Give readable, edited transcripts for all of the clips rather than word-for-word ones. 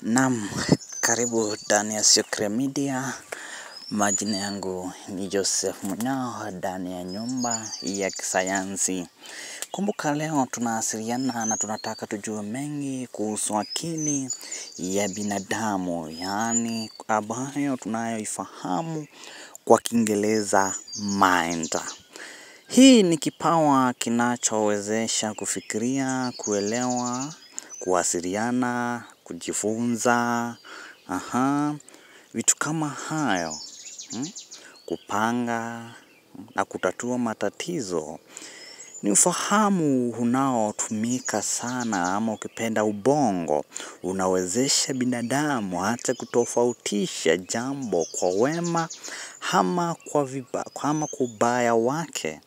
Naam, karibu ndani ya Secret Media. Majina yangu ni Joseph Munyao, ndani ya nyumba ya kisayansi. Kumbuka leo tunawasiliana na tunataka tujue mengi kuhusu akili ya binadamu, yaani ambayo tunayoifahamu kwa Kiingereza mind. Hii ni kipawa kinachowezesha kufikiria, kuelewa, kuwasiliana, kujifunza, vitu kama hayo, kupanga na kutatua matatizo. Ni ufahamu unaotumika sana, ama ukipenda ubongo, unawezesha binadamu hata kutofautisha jambo kwa wema ama kwa ubaya wake.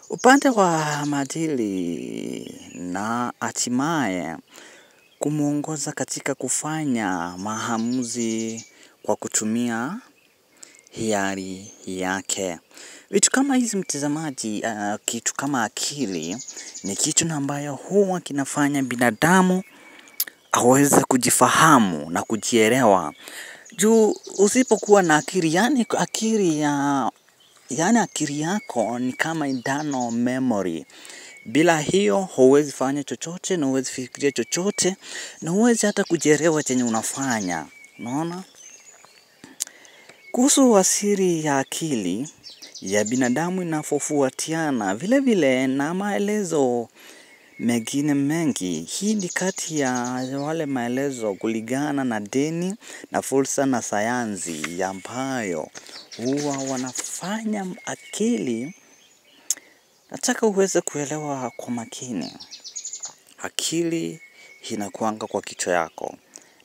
Upande wa maadili na hatimaye kumuongoza katika kufanya maamuzi kwa kutumia hiari yake. Vitu kama hizi mtazamaji, kitu kama akili ni kitu ambayo huwa kinafanya binadamu aweze kujifahamu na kujielewa. Juu usipokuwa na akili, yaani akili yako ni kama internal memory. Bila hiyo huwezi fanya chochote na huwezi fikiria chochote na huwezi hata kujielewa chenye unafanya. Unaona? Kuhusu asili ya akili ya binadamu inafofuatiana vile vile na maelezo mengine mengi. Hii ni kati ya wale maelezo kulingana na dini na fursa na sayansi ambayo huwa wanafanya akili. Nataka uweze kuelewa kwa makini. Akili inakuanga kwa kichwa yako.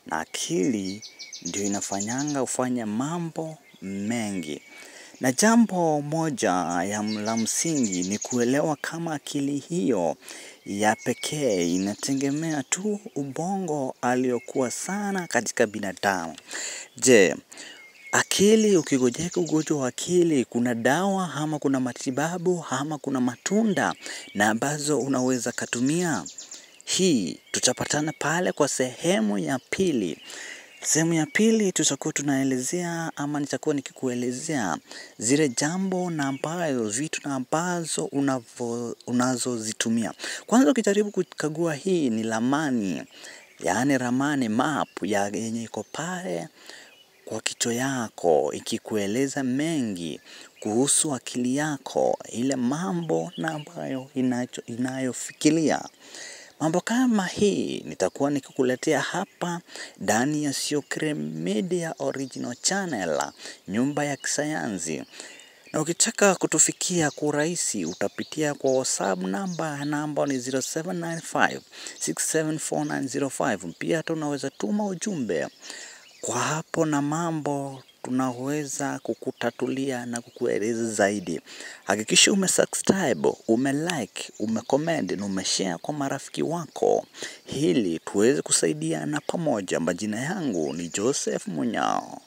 Na akili ndio inafanyanga ufanye mambo mengi. Na jambo moja la msingi ni kuelewa kama akili hiyo ya pekee inategemea tu ubongo aliokuwa sana katika binadamu. Je, akili ukigonjeka ugonjwa wa akili kuna dawa ama kuna matibabu ama kuna matunda na ambazo unaweza kutumia? Hii tutapatana pale kwa sehemu ya pili. Sehemu ya pili tutakuwa tunaelezea ama nitakuwa nikikuelezea zile jambo na ambayo vitu na ambazo unazozitumia. Kwanza ukijaribu kukagua hii ni ramani, yaani ramani map yenye iko pale kwa kichwa yako ikikueleza mengi kuhusu akili yako, ile mambo na ambayo inayofikiria. Mambo kama hii nitakuwa nikikuletea hapa ndani ya Secret Media Original Channel, nyumba ya kisayansi. Na ukitaka kutufikia kwa urahisi utapitia kwa WhatsApp namba ni 0795674905. Pia hata unaweza tuma ujumbe kwa hapo na mambo tunaweza kukutatulia na kukueleza zaidi. Hakikisha umesubscribe, umelike, umecomment na umeshare kwa marafiki wako ili tuweze kusaidiana pamoja. Majina yangu ni Joseph Munyao.